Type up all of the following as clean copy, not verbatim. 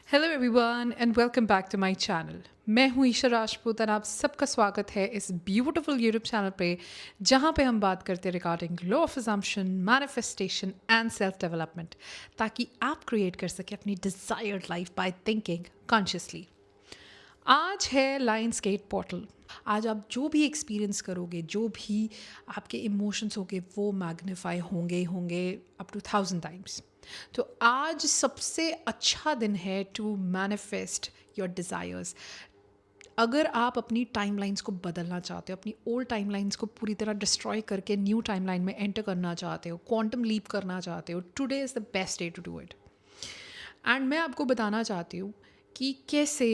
Hello everyone and welcome back to my channel. मैं हूं ईशा राजपूत और आप सबका स्वागत है इस ब्यूटीफुल यूट्यूब चैनल पे जहां पे हम बात करते हैं regarding law of assumption, manifestation and self development, ताकि आप क्रिएट कर सकें अपनी desired life by thinking consciously. आज है लायंस गेट पोर्टल। आज आप जो भी एक्सपीरियंस करोगे, जो भी आपके इमोशंस होंगे, वो मैग्नीफाई होंगे अप टू 1000 टाइम्स। तो आज सबसे अच्छा दिन है टू मैनिफेस्ट योर डिज़ायर्स। अगर आप अपनी टाइमलाइंस को बदलना चाहते हो, अपनी ओल्ड टाइमलाइंस को पूरी तरह डिस्ट्रॉय करके न्यू टाइमलाइन में एंटर करना चाहते हो, क्वांटम लीप करना चाहते हो, today is the best day to do it. And मैं आपको बताना चाहती हूँ कि कैसे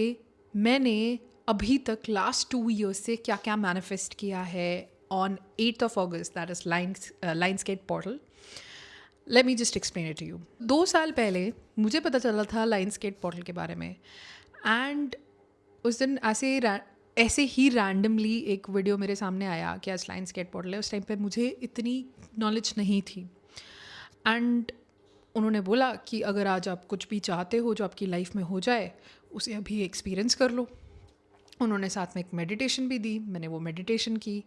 मैंने अभी तक लास्ट 2 ईयर्स से क्या क्या मैनिफेस्ट किया है on 8th of August, that is lions gate portal. Let me just explain it to you. 2 साल पहले मुझे पता चला था लाइन्स गेट पोर्टल के बारे में। एंड उस दिन ऐसे ही रैंडमली एक वीडियो मेरे सामने आया कि आज लाइन्स गेट पोर्टल है। उस टाइम पे मुझे इतनी नॉलेज नहीं थी। एंड उन्होंने बोला कि अगर आज आप कुछ भी चाहते हो जो आपकी लाइफ में हो जाए, उसे अभी एक्सपीरियंस कर लो। उन्होंने साथ में एक मेडिटेशन भी दी, मैंने वो मेडिटेशन की।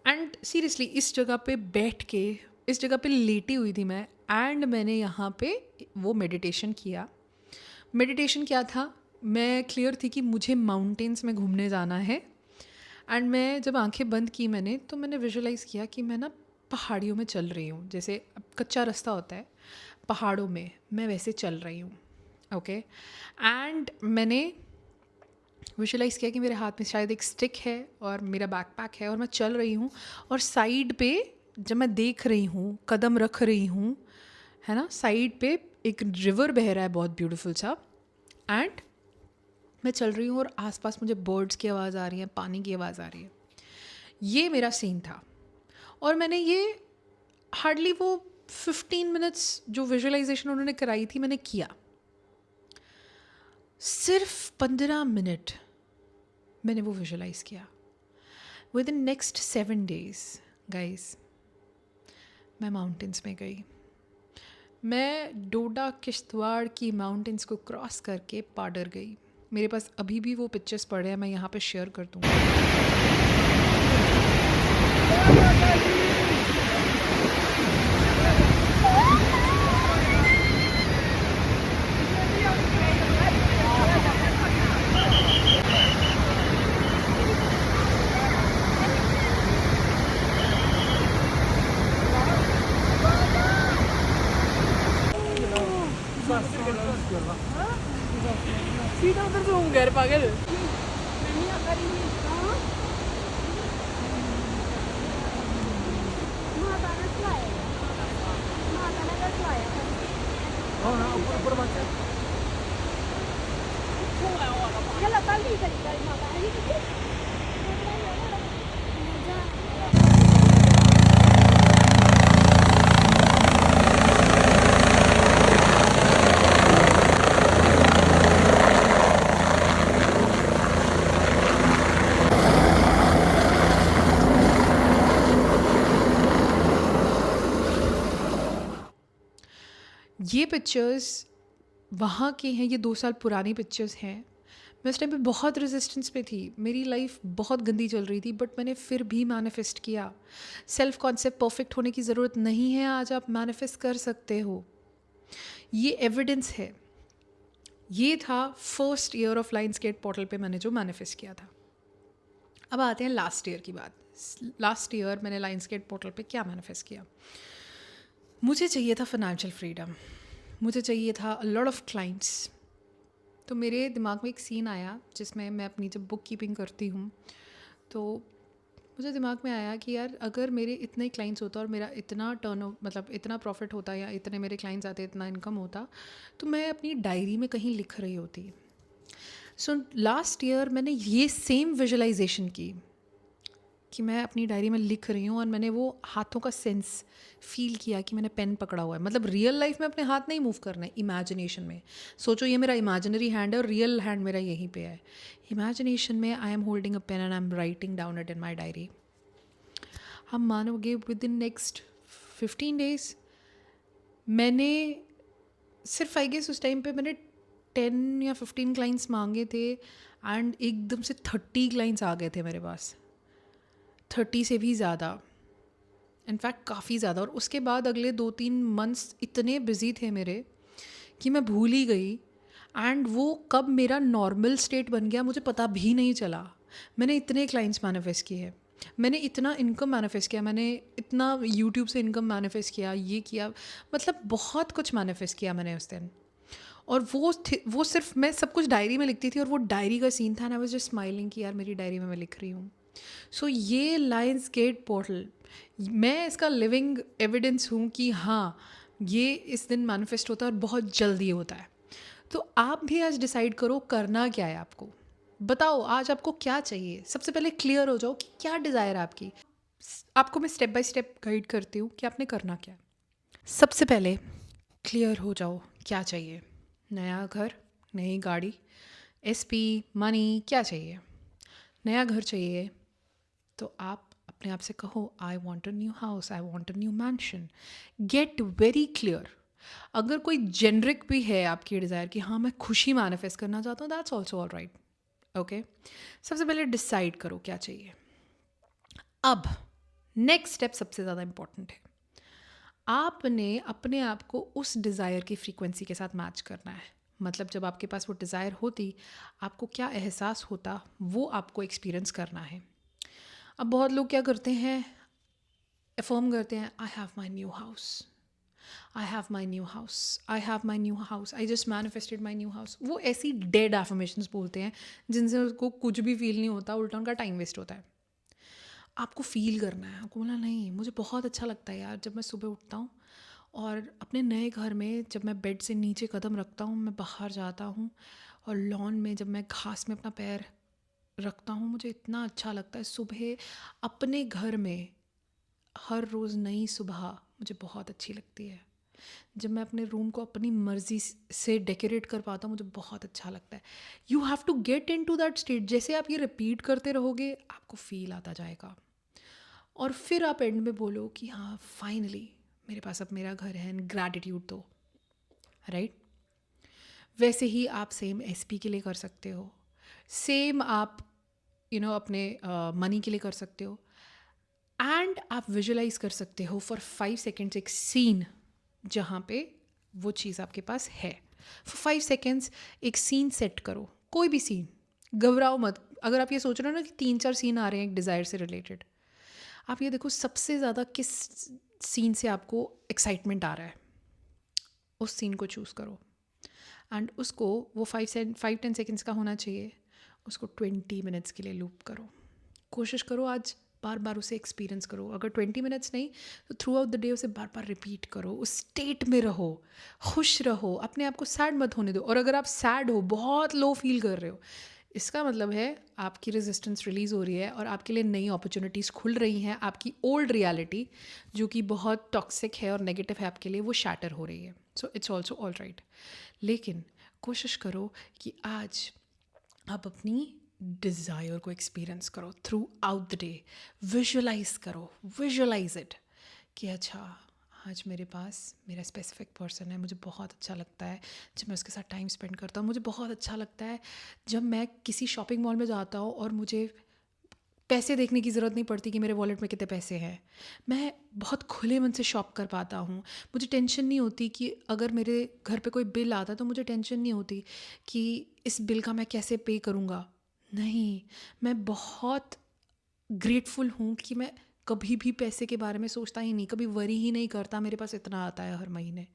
एंड सीरियसली इस जगह पे लेटी हुई थी मैं, एंड मैंने यहाँ पे वो मेडिटेशन क्या था, मैं क्लियर थी कि मुझे माउंटेन्स में घूमने जाना है। एंड मैं जब आंखें बंद की तो मैंने विजुअलाइज़ किया कि मैं ना पहाड़ियों में चल रही हूँ। जैसे अब कच्चा रास्ता होता है पहाड़ों में, मैं वैसे चल रही हूँ। ओके। एंड मैंने विजुअलाइज़ किया कि मेरे हाथ में शायद एक स्टिक है और मेरा बैकपैक है और मैं चल रही हूँ। और साइड पे जब मैं देख रही हूँ, कदम रख रही हूँ, है ना, साइड पे एक रिवर बह रहा है बहुत ब्यूटीफुल सा। एंड मैं चल रही हूँ और आसपास मुझे बर्ड्स की आवाज़ आ रही है, पानी की आवाज़ आ रही है। ये मेरा सीन था। और मैंने ये हार्डली वो 15 मिनट्स जो विजुअलाइजेशन उन्होंने कराई थी, मैंने किया। सिर्फ 15 मिनट मैंने वो विजुअलाइज़ किया। With in next 7 days guys, मैं माउंटेन्स में गई। मैं डोडा किश्तवाड़ की माउंटेन्स को क्रॉस करके पाडर गई। मेरे पास अभी भी वो पिक्चर्स पड़े हैं, मैं यहाँ पे शेयर कर दूँगी। सीधा उधर से घूम गया पागल। ये पिक्चर्स वहाँ के हैं, ये 2 साल पुरानी पिक्चर्स हैं। मैं उस टाइम पे बहुत रेजिस्टेंस पे थी, मेरी लाइफ बहुत गंदी चल रही थी, बट मैंने फिर भी मैनिफेस्ट किया। सेल्फ कॉन्सेप्ट परफेक्ट होने की ज़रूरत नहीं है, आज आप मैनिफेस्ट कर सकते हो। ये एविडेंस है। ये था first year of lions gate portal पे मैंने जो मैनिफेस्ट किया था। अब आते हैं लास्ट ईयर की बात। लास्ट ईयर मैंने लाइन्स गेट पोर्टल पे क्या मैनिफेस्ट किया। मुझे चाहिए था फाइनेंशियल फ्रीडम, मुझे चाहिए था अ लॉट ऑफ क्लाइंट्स। तो मेरे दिमाग में एक सीन आया जिसमें मैं अपनी जब बुक कीपिंग करती हूँ, तो मुझे दिमाग में आया कि यार अगर मेरे इतने क्लाइंट्स होता और मेरा इतना मतलब इतना प्रॉफिट होता या इतने मेरे क्लाइंट्स आते, इतना इनकम होता, तो मैं अपनी डायरी में कहीं लिख रही होती। सो लास्ट ईयर मैंने ये सेम विजुअलाइजेशन की कि मैं अपनी डायरी में लिख रही हूँ और मैंने वो हाथों का सेंस फील किया कि मैंने पेन पकड़ा हुआ है। मतलब रियल लाइफ में अपने हाथ नहीं मूव करना है, इमेजिनेशन में सोचो ये मेरा इमेजिनरी हैंड है और रियल हैंड मेरा यहीं पे है। इमेजिनेशन में I am holding a pen and I am writing down it in my diary. हम मानोगे विद इन नेक्स्ट 15 days मैंने सिर्फ आई गेस उस टाइम पे मैंने 10 या 15 क्लाइंट्स मांगे थे एंड एकदम से 30 क्लाइंट्स आ गए थे मेरे पास, 30 से भी ज़्यादा, इनफैक्ट काफ़ी ज़्यादा। और उसके बाद अगले 2-3 मंथ्स इतने बिजी थे मेरे कि मैं भूल ही गई, एंड वो कब मेरा नॉर्मल स्टेट बन गया मुझे पता भी नहीं चला। मैंने इतने क्लाइंट्स मैनिफेस्ट किए, मैंने इतना इनकम मैनिफेस्ट किया, मैंने इतना यूट्यूब से इनकम मैनिफेस्ट किया, ये किया, मतलब बहुत कुछ मैनिफेस्ट किया मैंने उस दिन। और वो सिर्फ मैं सब कुछ डायरी में लिखती थी, और वो डायरी का सीन था, and I was just smiling कि यार मेरी डायरी में मैं लिख रही हूँ। सो ये लायंस गेट पोर्टल, मैं इसका लिविंग एविडेंस हूँ कि हाँ, ये इस दिन मैनिफेस्ट होता है और बहुत जल्दी होता है। तो आप भी आज डिसाइड करो करना क्या है आपको। बताओ आज आपको क्या चाहिए। सबसे पहले क्लियर हो जाओ कि क्या डिज़ायर है आपकी। आपको मैं स्टेप बाय स्टेप गाइड करती हूँ कि आपने करना क्या है। सबसे पहले क्लियर हो जाओ क्या चाहिए। नया घर, नई गाड़ी, एसपी, मनी, क्या चाहिए। नया घर चाहिए तो आप अपने आप से कहो I want a new house, I want a new mention. Get very clear. अगर कोई जेनरिक भी है आपकी डिज़ायर कि हाँ मैं खुशी मैनिफेस्ट करना चाहता हूँ, that's also all right. Okay, सबसे पहले डिसाइड करो क्या चाहिए। अब नेक्स्ट स्टेप सबसे ज़्यादा इम्पॉर्टेंट है। आपने अपने आप को उस डिज़ायर की फ्रीक्वेंसी के साथ मैच करना है। मतलब जब आपके पास वो डिज़ायर होती, आपको क्या एहसास होता, वो आपको एक्सपीरियंस करना है। अब बहुत लोग क्या करते हैं, अफर्म करते हैं I have my new house, I have my new house, I have my new house, I just manifested my new house. वो ऐसी डेड एफर्मेशंस बोलते हैं जिनसे उसको कुछ भी फील नहीं होता, उल्टा उनका टाइम वेस्ट होता है। आपको फील करना है, आपको बोला नहीं मुझे बहुत अच्छा लगता है यार जब मैं सुबह उठता हूँ और अपने नए घर में जब मैं बेड से नीचे कदम रखता हूँ, मैं बाहर जाता हूँ और लॉन में जब मैं घास में अपना पैर रखता हूँ, मुझे इतना अच्छा लगता है। सुबह अपने घर में हर रोज़ नई सुबह मुझे बहुत अच्छी लगती है। जब मैं अपने रूम को अपनी मर्ज़ी से डेकोरेट कर पाता हूँ, मुझे बहुत अच्छा लगता है। You have to get into that state. जैसे आप ये रिपीट करते रहोगे आपको फील आता जाएगा, और फिर आप एंड में बोलो कि हाँ फाइनली मेरे पास अब मेरा घर है, एंड ग्रैटिट्यूड दो, राइट। वैसे ही आप सेम एसपी के लिए कर सकते हो, सेम आप अपने मनी के लिए कर सकते हो। एंड आप विजुलाइज कर सकते हो फॉर 5 सेकेंड्स एक सीन जहाँ पे वो चीज़ आपके पास है। फॉर 5 सेकेंड्स एक सीन सेट करो, कोई भी सीन, घबराओ मत। अगर आप ये सोच रहे हो ना कि 3-4 सीन आ रहे हैं एक डिज़ायर से रिलेटेड, आप ये देखो सबसे ज़्यादा किस सीन से आपको एक्साइटमेंट आ रहा है, उस सीन को चूज़ करो। एंड उसको वो 5-10 सेकेंड्स का होना चाहिए, उसको 20 मिनट्स के लिए लूप करो। कोशिश करो आज बार बार उसे एक्सपीरियंस करो। अगर 20 मिनट्स नहीं तो थ्रू आउट द डे उसे बार बार रिपीट करो। उस स्टेट में रहो, खुश रहो, अपने आप को सैड मत होने दो। और अगर आप सैड हो, बहुत लो फील कर रहे हो, इसका मतलब है आपकी रेजिस्टेंस रिलीज़ हो रही है और आपके लिए नई अपॉर्चुनिटीज़ खुल रही हैं। आपकी ओल्ड रियलिटी जो कि बहुत टॉक्सिक है और नेगेटिव है आपके लिए, वो शैटर हो रही है। So it's also all right. लेकिन कोशिश करो कि आज आप अपनी डिज़ायर को एक्सपीरियंस करो throughout the day. Visualize करो, विजुलाइज इट कि अच्छा आज मेरे पास मेरा स्पेसिफिक पर्सन है, मुझे बहुत अच्छा लगता है जब मैं उसके साथ टाइम स्पेंड करता हूँ। मुझे बहुत अच्छा लगता है जब मैं किसी शॉपिंग मॉल में जाता हूँ और मुझे पैसे देखने की ज़रूरत नहीं पड़ती कि मेरे वॉलेट में कितने पैसे हैं। मैं बहुत खुले मन से शॉप कर पाता हूँ। मुझे टेंशन नहीं होती कि अगर मेरे घर पे कोई बिल आता है तो मुझे टेंशन नहीं होती कि इस बिल का मैं कैसे पे करूँगा। नहीं, मैं बहुत ग्रेटफुल हूँ कि मैं कभी भी पैसे के बारे में सोचता ही नहीं, कभी वरी ही नहीं करता, मेरे पास इतना आता है हर महीने।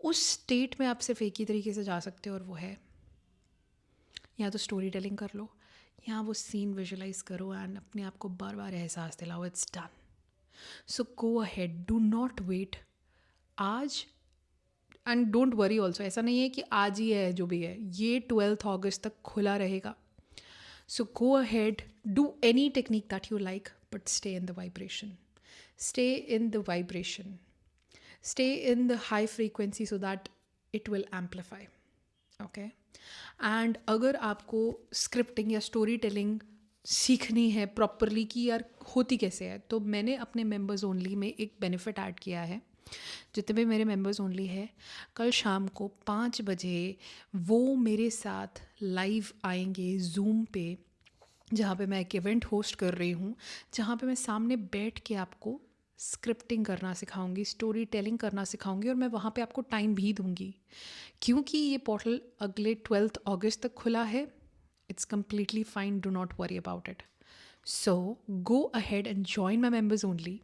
उस स्टेट में आप सिर्फ एक ही तरीके से जा सकते हो, और वो है या तो स्टोरी टेलिंग कर लो या वो सीन विजुलाइज करो एंड अपने आप को बार बार एहसास दिलाओ it's done. So go ahead, do not wait आज। एंड डोंट वरी ऑल्सो, ऐसा नहीं है कि आज ही है जो भी है, ये 12 अगस्त तक खुला रहेगा। So go ahead, do any technique that you like, but stay in the vibration, stay in the vibration, stay in the high frequency so that it will amplify. Okay. And अगर आपको स्क्रिप्टिंग या story telling सीखनी है properly कि यार होती कैसे है, तो मैंने अपने मेंबर्स ओनली में एक बेनिफिट ऐड किया है जितने भी मेरे मेंबर्स ओनली है, कल शाम को 5 बजे वो मेरे साथ लाइव आएंगे ज़ूम पे, जहाँ पे मैं एक इवेंट होस्ट कर रही हूँ, जहाँ पे मैं सामने बैठ के आपको स्क्रिप्टिंग करना सिखाऊंगी, स्टोरी टेलिंग करना सिखाऊंगी, और मैं वहाँ पे आपको टाइम भी दूंगी, क्योंकि ये पोर्टल अगले 12 अगस्त तक खुला है. It's completely fine, do not worry about it. So go ahead and join my members only.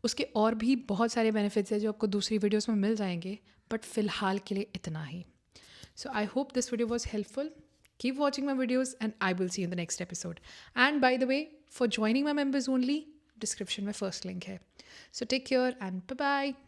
उसके और भी बहुत सारे बेनिफिट्स हैं जो आपको दूसरी वीडियोस में मिल जाएंगे, बट फ़िलहाल के लिए इतना ही. So I hope this video was helpful. Keep watching my videos and I will see you in the next episode. And by the way, for joining my members only, description में first link है. So take care and bye bye.